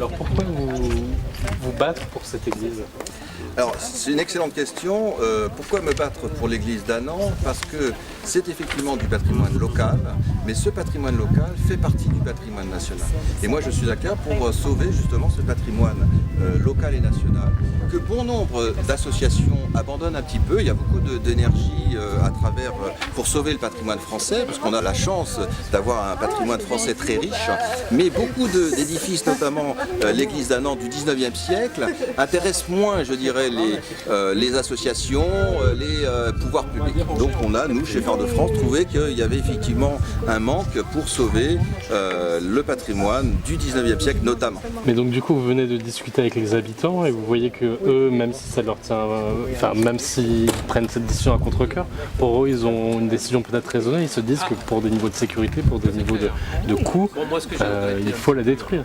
alors pourquoi vous battre pour cette église? Alors, c'est une excellente question. Pourquoi me battre pour l'église d'Annan? Parce que c'est effectivement du patrimoine local, mais ce patrimoine local fait partie du patrimoine national. Et moi, je suis à cœur pour sauver justement ce patrimoine local et national, que bon nombre d'associations abandonnent un petit peu. Il y a beaucoup d'énergie à travers pour sauver le patrimoine français, parce qu'on a la chance d'avoir un patrimoine français très riche, mais beaucoup d'édifices, notamment l'église d'Annan du 19e siècle, intéressent moins, je dirais, les associations, les pouvoirs publics. Donc on a, nous, chez Phare de France, trouvé qu'il y avait effectivement un manque pour sauver le patrimoine du 19e siècle notamment. Mais donc du coup, vous venez de discuter avec les habitants et vous voyez que eux, même si ça leur tient, enfin même s'ils prennent cette décision à contre-cœur, pour eux, ils ont une décision peut-être raisonnée. Ils se disent que pour des niveaux de sécurité, pour des niveaux de coûts, il faut la détruire.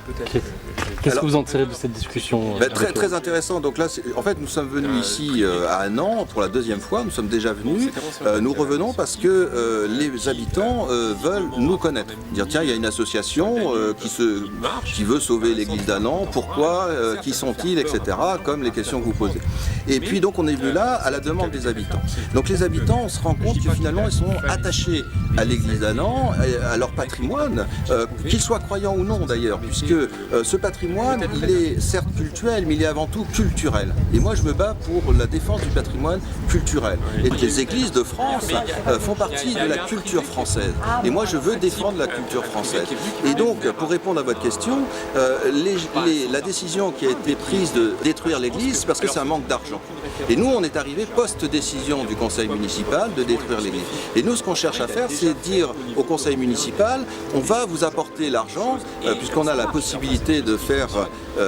Qu'est-ce que vous en tirez de cette discussion? Très intéressant. Donc là, en fait, nous sommes venus ici à Annan pour la deuxième fois. Nous sommes déjà venus. Nous revenons parce que les habitants veulent nous connaître. Dire tiens, il y a une association qui veut sauver l'église d'Annan. Pourquoi? Qui sont-ils, etc. Comme les questions que vous posez. Et puis donc on est venu là à la demande des habitants. Donc les habitants, on se rend compte que finalement ils sont attachés à l'église d'Annan, à leur patrimoine, qu'ils soient croyants ou non d'ailleurs, puisque ce patrimoine, il est certes cultuel, mais il est avant tout culturel. Et moi je me bats pour la défense du patrimoine culturel. Et les églises de France font partie de la culture française. Et moi je veux défendre la culture française. Et donc pour répondre à votre question, la décision qui a été prise de détruire l'église, c'est parce que c'est un manque d'argent. Et nous, on est arrivé post-décision du conseil municipal de détruire l'église. Et nous, ce qu'on cherche à faire, c'est dire au conseil municipal, on va vous apporter l'argent, puisqu'on a la possibilité de faire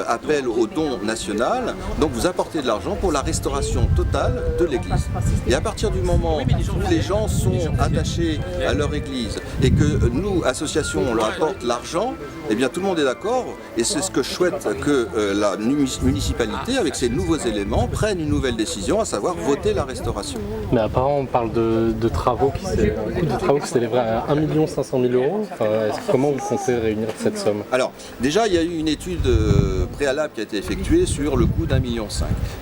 appel au don national, donc vous apportez de l'argent pour la restauration totale de l'église. Et à partir du moment où les gens sont attachés à leur église et que nous, associations, on leur apporte l'argent, eh bien tout le monde est d'accord, et c'est ce que je souhaite que la municipalité, avec ces nouveaux éléments, prenne une nouvelle décision, à savoir voter la restauration. Mais apparemment, on parle de travaux qui s'élèveraient à 1 500 000 €. Enfin, comment vous comptez réunir cette somme? Alors, déjà, il y a eu une étude préalable qui a été effectuée sur le coût d'1,5 million.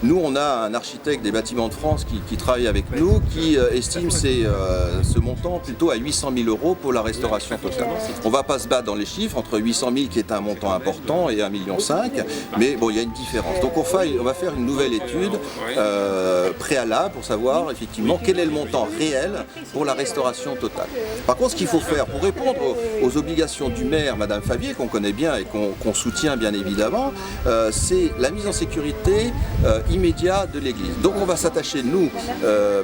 Nous, on a un architecte des Bâtiments de France qui travaille avec nous, qui estime ce montant plutôt à 800 000 € pour la restauration totale. On ne va pas se battre dans les chiffres, entre 800 000 qui est un montant important et 1,5 million, mais bon, il y a une différence. Donc on va faire une nouvelle étude préalable pour savoir effectivement quel est le montant réel pour la restauration totale. Par contre, ce qu'il faut faire pour répondre aux obligations du maire, Madame Favier, qu'on connaît bien et qu'on soutient bien évidemment, c'est la mise en sécurité immédiate de l'église. Donc on va s'attacher, nous,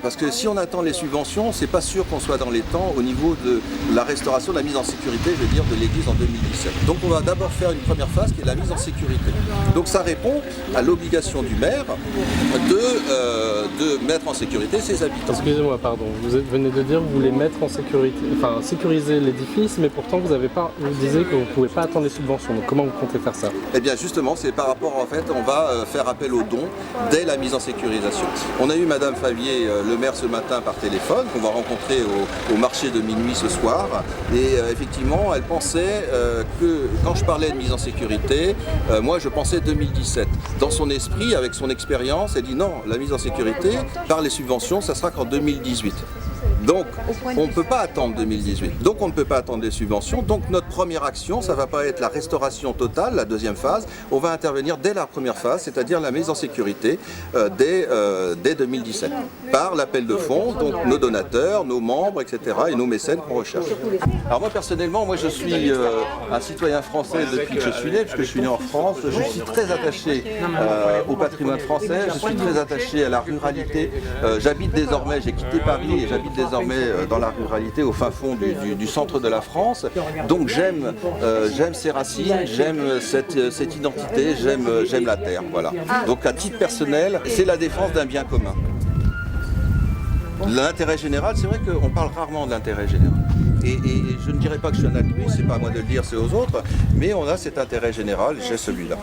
parce que si on attend les subventions, c'est pas sûr qu'on soit dans les temps au niveau de la restauration, de la mise en sécurité, je veux dire, de l'église en 2017. Donc on va d'abord faire une première phase qui est la mise en sécurité. Donc ça répond à l'obligation du maire de mettre en sécurité ses habitants. Excusez-moi, pardon, vous venez de dire que vous voulez mettre en sécurité, enfin sécuriser l'édifice, mais pourtant vous disiez que vous ne pouvez pas attendre les subventions. Donc comment vous comptez faire ça? Eh bien justement, c'est par rapport, en fait, on va faire appel aux dons dès la mise en sécurisation. On a eu Madame Favier, le maire, ce matin par téléphone, qu'on va rencontrer au marché de minuit ce soir, et effectivement, elle pensait que quand je parlais de mise en sécurité, moi je pensais 2017. Dans son esprit, avec son expérience, elle dit non, la mise en sécurité, par les subventions, ça sera qu'en 2018. Donc, on ne peut pas attendre 2018. Donc, on ne peut pas attendre les subventions. Donc, notre première action, ça ne va pas être la restauration totale, la deuxième phase. On va intervenir dès la première phase, c'est-à-dire la mise en sécurité dès 2017. Par l'appel de fonds, donc nos donateurs, nos membres, etc. et nos mécènes qu'on recherche. Alors moi, personnellement, je suis un citoyen français depuis que je suis né, puisque je suis né en France. Je suis très attaché au patrimoine français. Je suis très attaché à la ruralité. J'habite désormais, j'ai quitté Paris et j'habite désormais dans la ruralité, au fin fond du centre de la France. Donc j'aime ces racines, j'aime cette identité, j'aime la terre. Voilà. Donc à titre personnel, c'est la défense d'un bien commun. L'intérêt général, c'est vrai qu'on parle rarement de l'intérêt général. Et je ne dirais pas que je suis un altruiste, c'est pas à moi de le dire, c'est aux autres, mais on a cet intérêt général, j'ai celui-là.